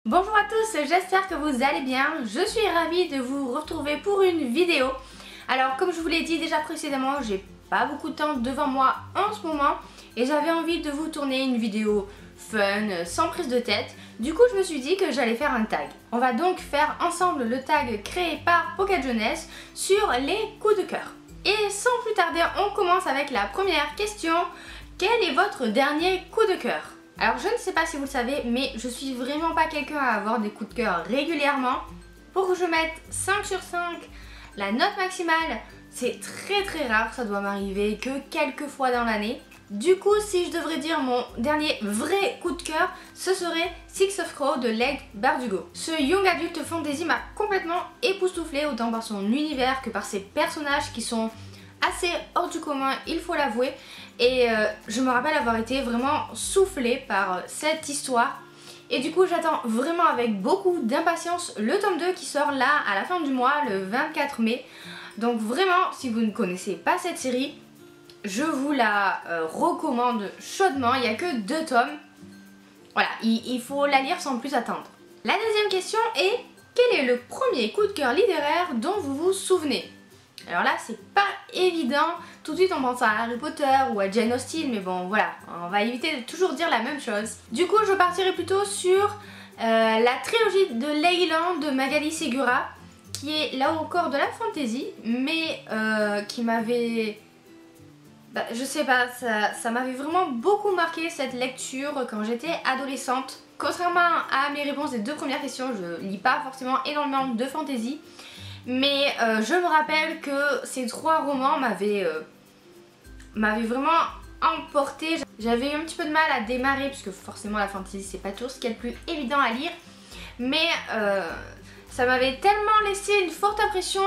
Bonjour à tous, j'espère que vous allez bien. Je suis ravie de vous retrouver pour une vidéo. Alors comme je vous l'ai dit déjà précédemment, j'ai pas beaucoup de temps devant moi en ce moment et j'avais envie de vous tourner une vidéo fun, sans prise de tête. Du coup je me suis dit que j'allais faire un tag. On va donc faire ensemble le tag créé par Pocket Jeunesse sur les coups de cœur. Et sans plus tarder, on commence avec la première question. Quel est votre dernier coup de cœur ? Alors je ne sais pas si vous le savez, mais je suis vraiment pas quelqu'un à avoir des coups de cœur régulièrement. Pour que je mette 5 sur 5, la note maximale, c'est très rare, ça doit m'arriver que quelques fois dans l'année. Du coup, si je devrais dire mon dernier vrai coup de cœur, ce serait Six of Crows de Leigh Bardugo. Ce young adulte fantasy m'a complètement époustouflé, autant par son univers que par ses personnages qui sont assez hors du commun, il faut l'avouer. Et je me rappelle avoir été vraiment soufflée par cette histoire. Et du coup j'attends vraiment avec beaucoup d'impatience le tome 2 qui sort là à la fin du mois, le 24 mai. Donc vraiment, si vous ne connaissez pas cette série, je vous la recommande chaudement. Il n'y a que 2 tomes. Voilà, il faut la lire sans plus attendre. La deuxième question est: quel est le premier coup de cœur littéraire dont vous vous souvenez ? Alors là, c'est pas évident. Tout de suite, on pense à Harry Potter ou à Jane Austen, mais bon, voilà, on va éviter de toujours dire la même chose. Du coup, je partirai plutôt sur la trilogie de Leyland de Magali Segura, qui est là encore de la fantasy, mais qui m'avait... je sais pas, ça m'avait vraiment beaucoup marqué cette lecture quand j'étais adolescente. Contrairement à mes réponses des 2 premières questions, je lis pas forcément énormément de fantasy. Mais je me rappelle que ces 3 romans m'avaient vraiment emporté. J'avais eu un petit peu de mal à démarrer puisque forcément la fantasy c'est pas toujours ce qui est le plus évident à lire. Mais ça m'avait tellement laissé une forte impression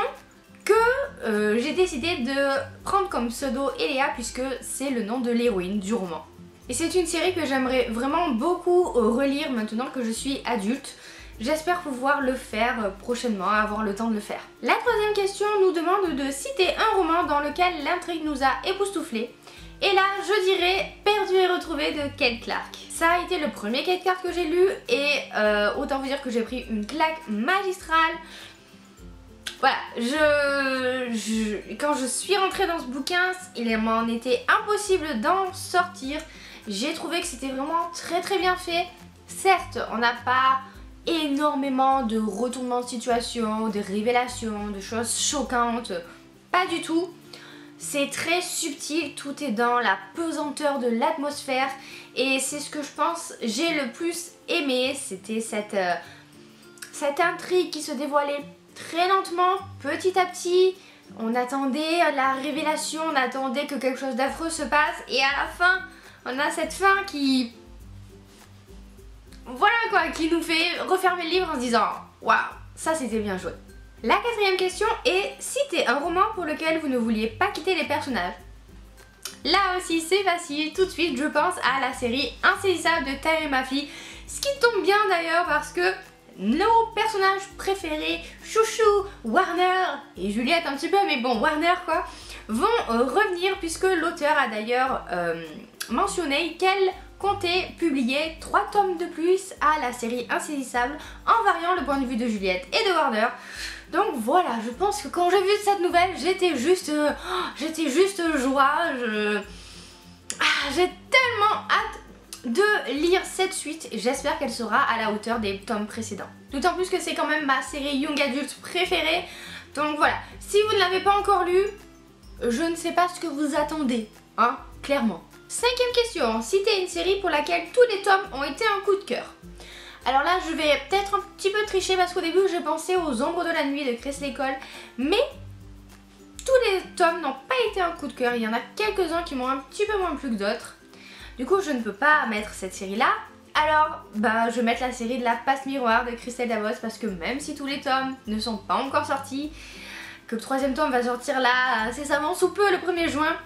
que j'ai décidé de prendre comme pseudo Eléa puisque c'est le nom de l'héroïne du roman. Et c'est une série que j'aimerais vraiment beaucoup relire maintenant que je suis adulte. J'espère pouvoir le faire prochainement, avoir le temps de le faire. La troisième question nous demande de citer un roman dans lequel l'intrigue nous a époustouflés. Et là, je dirais Perdu et retrouvé de Kate Clark. Ça a été le premier Kate Clark que j'ai lu et autant vous dire que j'ai pris une claque magistrale. Voilà, quand je suis rentrée dans ce bouquin, il m'en était impossible d'en sortir. J'ai trouvé que c'était vraiment très bien fait. Certes, on n'a pas énormément de retournements de situation, de révélations, de choses choquantes, pas du tout. C'est très subtil, tout est dans la pesanteur de l'atmosphère et c'est ce que je pense j'ai le plus aimé. C'était cette intrigue qui se dévoilait très lentement, petit à petit. On attendait la révélation, on attendait que quelque chose d'affreux se passe et à la fin, on a cette fin qui... Voilà quoi, qui nous fait refermer le livre en se disant waouh, ça c'était bien joué. La quatrième question est: citez un roman pour lequel vous ne vouliez pas quitter les personnages. Là aussi c'est facile, tout de suite je pense à la série Insaisissable de Tahereh Mafi, ce qui tombe bien d'ailleurs parce que nos personnages préférés, Chouchou, Warner et Juliette un petit peu, mais bon Warner quoi, vont revenir puisque l'auteur a d'ailleurs mentionné qu'elle comptait publier 3 tomes de plus à la série Insaisissable en variant le point de vue de Juliette et de Warner. Donc voilà, je pense que quand j'ai vu cette nouvelle, j'étais juste joie. J'ai tellement hâte de lire cette suite et j'espère qu'elle sera à la hauteur des tomes précédents. D'autant plus que c'est quand même ma série Young Adult préférée. Donc voilà, si vous ne l'avez pas encore lu, je ne sais pas ce que vous attendez, hein, clairement. 5e question, citez une série pour laquelle tous les tomes ont été un coup de cœur. Alors là, je vais peut-être un petit peu tricher parce qu'au début, j'ai pensé aux Ombres de la nuit de Chris Lécole, mais tous les tomes n'ont pas été un coup de cœur. Il y en a quelques-uns qui m'ont un petit peu moins plu que d'autres. Du coup, je ne peux pas mettre cette série-là. Alors, je vais mettre la série de la passe miroir de Christelle Davos parce que même si tous les tomes ne sont pas encore sortis, que le 3e tome va sortir là incessamment sous peu le 1er juin,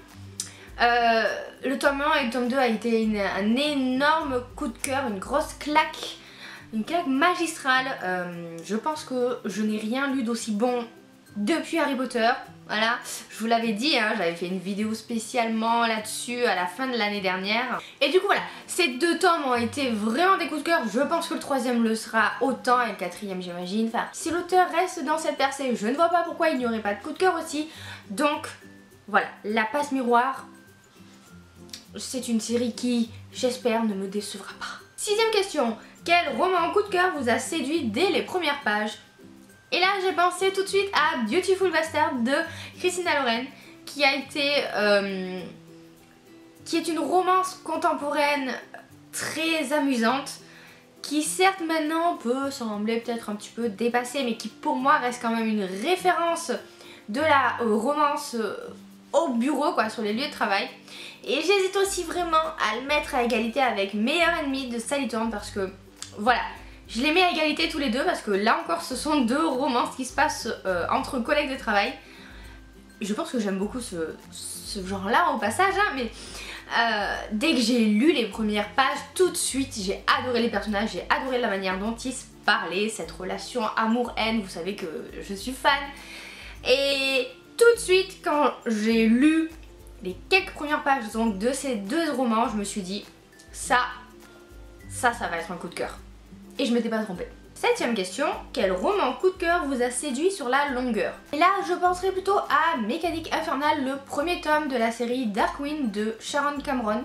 le tome 1 et le tome 2 a été un énorme coup de cœur, une grosse claque, une claque magistrale. Je pense que je n'ai rien lu d'aussi bon depuis Harry Potter. Voilà, je vous l'avais dit, hein, j'avais fait une vidéo spécialement là-dessus à la fin de l'année dernière. Et du coup voilà, ces 2 tomes ont été vraiment des coups de cœur. Je pense que le 3e le sera autant et le 4e j'imagine. Enfin, si l'auteur reste dans cette percée, je ne vois pas pourquoi il n'y aurait pas de coup de cœur aussi. Donc voilà, La Passe Miroir, c'est une série qui, j'espère, ne me décevra pas. 6e question, quel roman coup de cœur vous a séduit dès les premières pages? Et là j'ai pensé tout de suite à Beautiful Bastard de Christina Loren, qui a été qui est une romance contemporaine très amusante, qui certes maintenant peut sembler peut-être un petit peu dépassée, mais qui pour moi reste quand même une référence de la romance au bureau, quoi, sur les lieux de travail. Et j'hésite aussi vraiment à le mettre à égalité avec Meilleur Ennemi de Sally Thorne, parce que voilà, je les mets à égalité tous les deux parce que là encore ce sont 2 romances qui se passent entre collègues de travail. Je pense que j'aime beaucoup ce genre là au passage, hein, mais dès que j'ai lu les premières pages, tout de suite j'ai adoré les personnages, j'ai adoré la manière dont ils se parlaient, cette relation amour-haine, vous savez que je suis fan. Et tout de suite quand j'ai lu les quelques premières pages donc, de ces 2 romans, je me suis dit ça va être un coup de cœur. Et je m'étais pas trompée. 7e question, quel roman coup de cœur vous a séduit sur la longueur? Et là je penserai plutôt à Mécanique Infernale, le 1er tome de la série Darkwing de Sharon Cameron.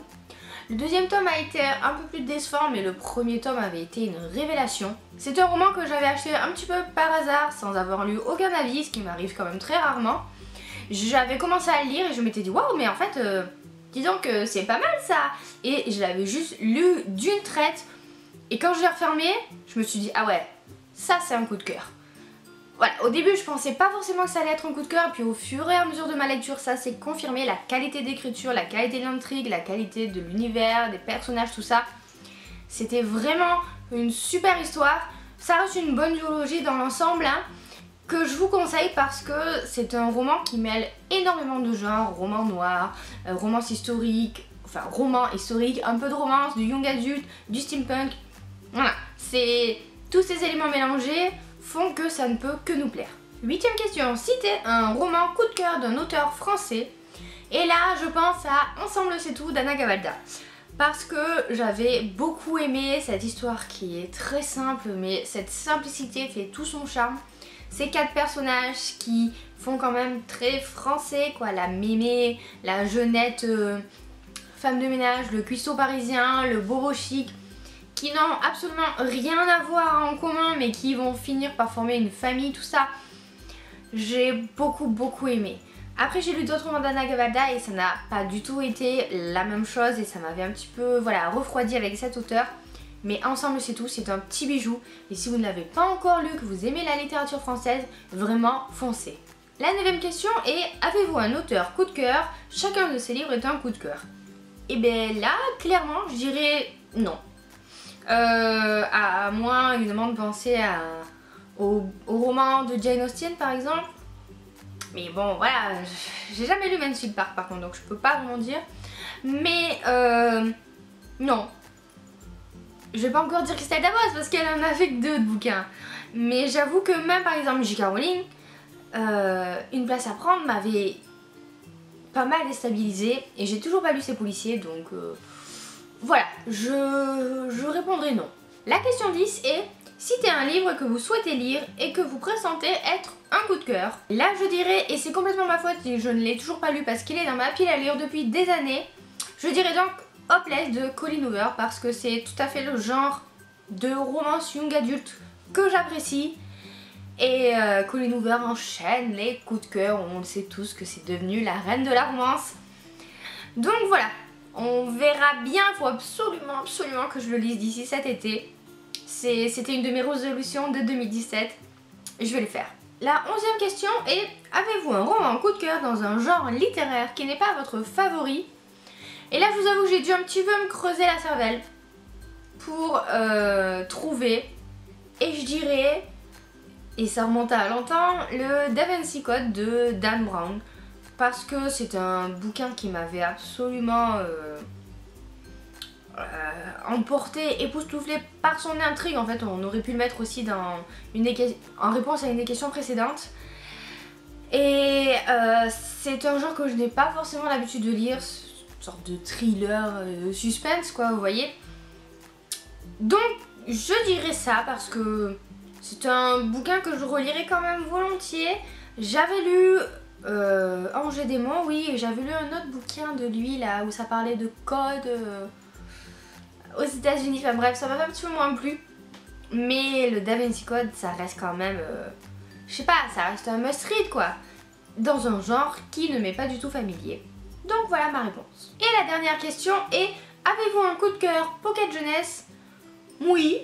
Le 2e tome a été un peu plus décevant, mais le 1er tome avait été une révélation. C'est un roman que j'avais acheté un petit peu par hasard sans avoir lu aucun avis, ce qui m'arrive quand même très rarement. J'avais commencé à le lire et je m'étais dit waouh, mais en fait disons que c'est pas mal ça. Et je l'avais juste lu d'une traite. Et quand je l'ai refermé, je me suis dit ah ouais, ça c'est un coup de cœur. Voilà, au début je pensais pas forcément que ça allait être un coup de cœur, et puis au fur et à mesure de ma lecture ça s'est confirmé, la qualité d'écriture, la qualité de l'intrigue, la qualité de l'univers, des personnages, tout ça. C'était vraiment une super histoire. Ça reste une bonne duologie dans l'ensemble, hein, que je vous conseille parce que c'est un roman qui mêle énormément de genres, roman noir, romance historique, enfin roman historique, un peu de romance, du young adulte, du steampunk. Voilà, c'est tous ces éléments mélangés font que ça ne peut que nous plaire. 8e question, citez un roman coup de cœur d'un auteur français. Et là, je pense à Ensemble c'est tout d'Anna Gavalda. Parce que j'avais beaucoup aimé cette histoire qui est très simple, mais cette simplicité fait tout son charme. Ces 4 personnages qui font quand même très français, quoi. La mémé, la jeunette femme de ménage, le cuistot parisien, le bobo chic, qui n'ont absolument rien à voir en commun mais qui vont finir par former une famille, tout ça. J'ai beaucoup aimé. Après j'ai lu d'autres romans d'Anna Gavalda et ça n'a pas du tout été la même chose et ça m'avait un petit peu voilà, refroidi avec cet auteur. Mais Ensemble c'est tout, c'est un petit bijou et si vous ne l'avez pas encore lu, que vous aimez la littérature française, vraiment foncez. La 9e question est, avez-vous un auteur coup de cœur? Chacun de ses livres est un coup de cœur. Et bien là, clairement, je dirais non. À moins évidemment de penser au roman de Jane Austen par exemple. Mais bon voilà, j'ai jamais lu Mansfield Park par contre, donc je peux pas vraiment dire. Mais non. Je vais pas encore dire Christelle Davos parce qu'elle en a fait que 2 de bouquins. Mais j'avoue que même par exemple J.K. Rowling, Une place à prendre m'avait pas mal déstabilisée et j'ai toujours pas lu ses policiers donc voilà, je répondrai non. La question 10 est, citez un livre que vous souhaitez lire et que vous pressentez être un coup de cœur. Là je dirais, et c'est complètement ma faute et je ne l'ai toujours pas lu parce qu'il est dans ma pile à lire depuis des années, je dirais donc Hopeless de Colleen Hoover parce que c'est tout à fait le genre de romance young adulte que j'apprécie. Et Colleen Hoover enchaîne les coups de cœur, on le sait tous que c'est devenu la reine de la romance. Donc voilà, on verra bien, il faut absolument que je le lise d'ici cet été. C'était une de mes résolutions de 2017, je vais le faire. La 11e question est, avez-vous un roman coup de cœur dans un genre littéraire qui n'est pas votre favori? Et là je vous avoue que j'ai dû un petit peu me creuser la cervelle pour trouver, et je dirais, et ça remonte à longtemps, le Da Vinci Code de Dan Brown. Parce que c'est un bouquin qui m'avait absolument emporté, époustouflé par son intrigue. En fait, on aurait pu le mettre aussi dans en réponse à une des questions précédentes. Et c'est un genre que je n'ai pas forcément l'habitude de lire, une sorte de thriller suspense quoi, vous voyez. Donc je dirais ça parce que c'est un bouquin que je relirai quand même volontiers. J'avais lu Angers Démon, oui, et j'avais lu un autre bouquin de lui là où ça parlait de code aux États-Unis. Enfin bref, ça m'a un petit peu moins plu. Mais le Da Vinci Code, ça reste quand même, je sais pas, ça reste un must-read quoi. Dans un genre qui ne m'est pas du tout familier. Donc voilà ma réponse. Et la dernière question est, avez-vous un coup de cœur Pocket Jeunesse? Oui.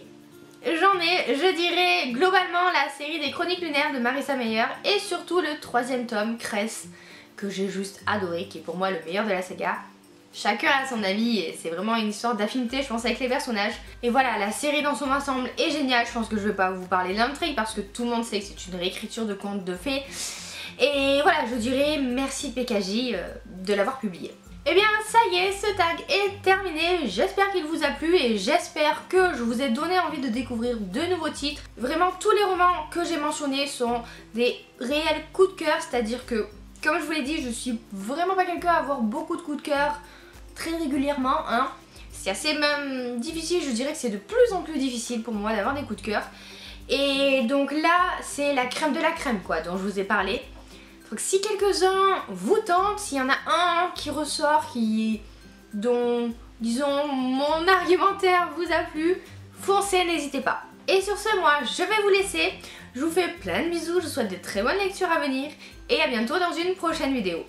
J'en ai, je dirais globalement la série des Chroniques lunaires de Marissa Meyer et surtout le 3e tome, Cress, que j'ai juste adoré, qui est pour moi le meilleur de la saga. Chacun a son avis et c'est vraiment une histoire d'affinité je pense avec les personnages. Et voilà, la série dans son ensemble est géniale, je pense que je vais pas vous parler de l'intrigue parce que tout le monde sait que c'est une réécriture de contes de fées. Et voilà, je dirais merci PKJ de l'avoir publié. Et bien ça y est, ce tag est terminé, j'espère qu'il vous a plu et j'espère que je vous ai donné envie de découvrir de nouveaux titres. Vraiment tous les romans que j'ai mentionnés sont des réels coups de cœur, c'est-à-dire que comme je vous l'ai dit, je suis vraiment pas quelqu'un à avoir beaucoup de coups de cœur très régulièrement, hein. C'est assez même difficile, je dirais que c'est de plus en plus difficile pour moi d'avoir des coups de cœur. Et donc là, c'est la crème de la crème quoi, dont je vous ai parlé. Donc si quelques-uns vous tentent, s'il y en a un qui ressort, dont, disons, mon argumentaire vous a plu, foncez, n'hésitez pas. Et sur ce, moi, je vais vous laisser. Je vous fais plein de bisous, je vous souhaite de très bonnes lectures à venir et à bientôt dans une prochaine vidéo.